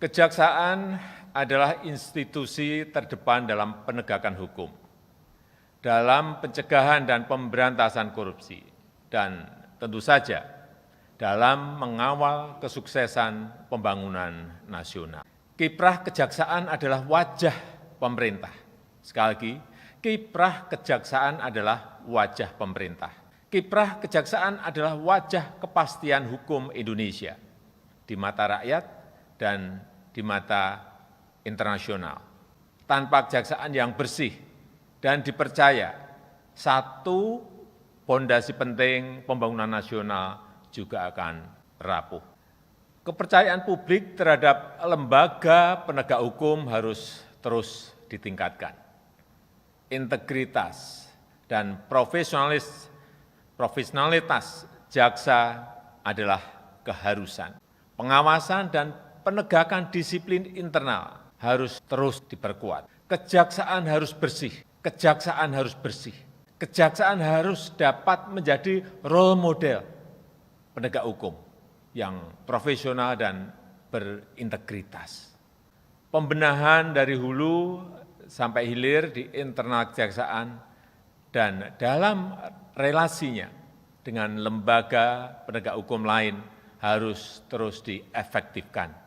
Kejaksaan adalah institusi terdepan dalam penegakan hukum, dalam pencegahan dan pemberantasan korupsi, dan tentu saja dalam mengawal kesuksesan pembangunan nasional. Kiprah kejaksaan adalah wajah pemerintah. Sekali lagi, kiprah kejaksaan adalah wajah pemerintah. Kiprah kejaksaan adalah wajah kepastian hukum Indonesia di mata rakyat dan di mata internasional. Tanpa kejaksaan yang bersih dan dipercaya, satu fondasi penting pembangunan nasional juga akan rapuh. Kepercayaan publik terhadap lembaga penegak hukum harus terus ditingkatkan. Integritas dan profesionalitas jaksa adalah keharusan. Pengawasan dan penegakan disiplin internal harus terus diperkuat. Kejaksaan harus bersih, kejaksaan harus bersih. Kejaksaan harus dapat menjadi role model penegak hukum yang profesional dan berintegritas. Pembenahan dari hulu sampai hilir di internal kejaksaan dan dalam relasinya dengan lembaga penegak hukum lain harus terus diefektifkan.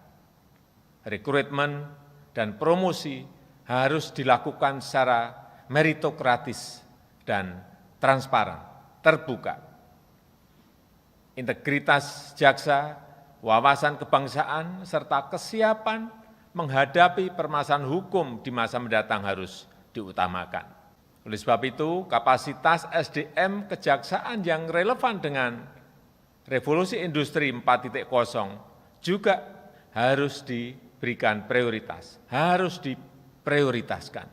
Rekrutmen dan promosi harus dilakukan secara meritokratis dan transparan, terbuka. Integritas jaksa, wawasan kebangsaan, serta kesiapan menghadapi permasalahan hukum di masa mendatang harus diutamakan. Oleh sebab itu, kapasitas SDM kejaksaan yang relevan dengan revolusi industri 4.0 juga harus diberikan prioritas, harus diprioritaskan.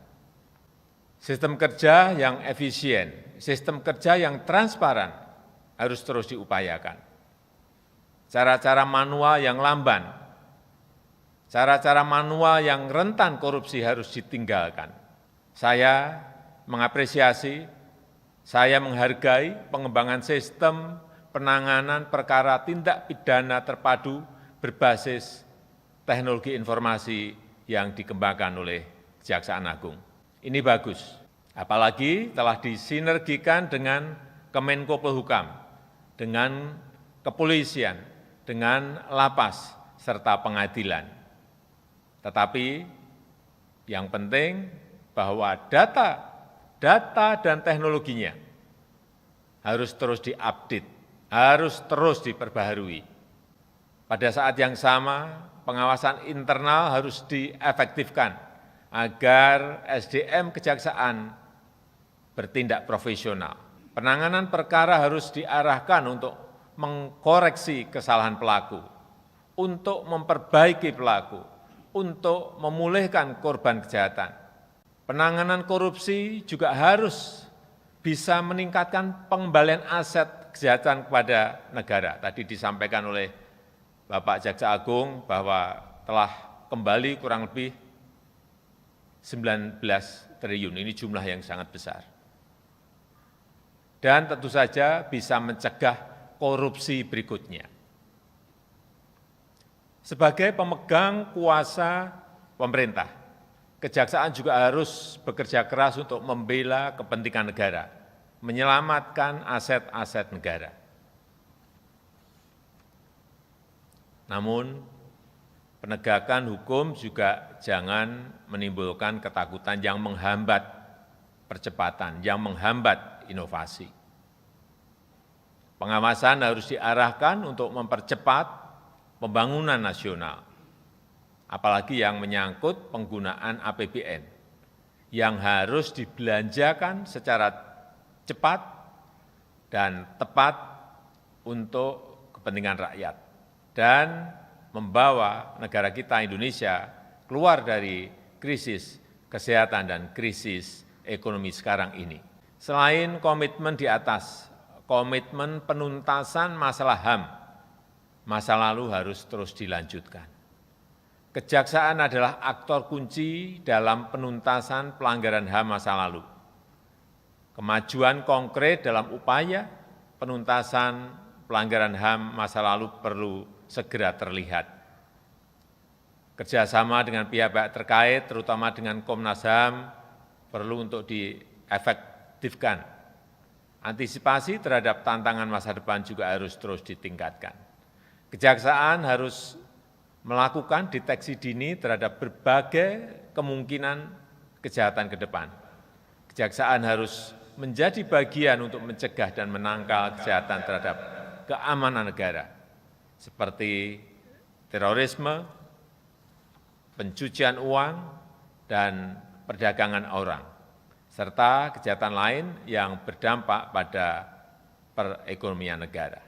Sistem kerja yang efisien, sistem kerja yang transparan harus terus diupayakan. Cara-cara manual yang lamban, cara-cara manual yang rentan korupsi harus ditinggalkan. Saya mengapresiasi, saya menghargai pengembangan sistem penanganan perkara tindak pidana terpadu berbasis teknologi informasi yang dikembangkan oleh Kejaksaan Agung. Ini bagus, apalagi telah disinergikan dengan Kemenko Polhukam, dengan kepolisian, dengan lapas, serta pengadilan. Tetapi yang penting bahwa data dan teknologinya harus terus diupdate, harus terus diperbaharui. Pada saat yang sama, pengawasan internal harus diefektifkan agar SDM kejaksaan bertindak profesional. Penanganan perkara harus diarahkan untuk mengkoreksi kesalahan pelaku, untuk memperbaiki pelaku, untuk memulihkan korban kejahatan. Penanganan korupsi juga harus bisa meningkatkan pengembalian aset kejahatan kepada negara. Tadi disampaikan oleh Bapak Jaksa Agung bahwa telah kembali kurang lebih 19 triliun, ini jumlah yang sangat besar. Dan tentu saja bisa mencegah korupsi berikutnya. Sebagai pemegang kuasa pemerintah, kejaksaan juga harus bekerja keras untuk membela kepentingan negara, menyelamatkan aset-aset negara. Namun, penegakan hukum juga jangan menimbulkan ketakutan yang menghambat percepatan, yang menghambat inovasi. Pengawasan harus diarahkan untuk mempercepat pembangunan nasional, apalagi yang menyangkut penggunaan APBN, yang harus dibelanjakan secara cepat dan tepat untuk kepentingan rakyat, dan membawa negara kita Indonesia keluar dari krisis kesehatan dan krisis ekonomi sekarang ini. Selain komitmen di atas, komitmen penuntasan masalah HAM, masa lalu harus terus dilanjutkan. Kejaksaan adalah aktor kunci dalam penuntasan pelanggaran HAM masa lalu. Kemajuan konkret dalam upaya penuntasan pelanggaran HAM masa lalu perlu segera terlihat. Kerjasama dengan pihak-pihak terkait, terutama dengan Komnas HAM, perlu untuk diefektifkan. Antisipasi terhadap tantangan masa depan juga harus terus ditingkatkan. Kejaksaan harus melakukan deteksi dini terhadap berbagai kemungkinan kejahatan ke depan. Kejaksaan harus menjadi bagian untuk mencegah dan menangkal kejahatan terhadap keamanan negara, seperti terorisme, pencucian uang, dan perdagangan orang, serta kejahatan lain yang berdampak pada perekonomian negara.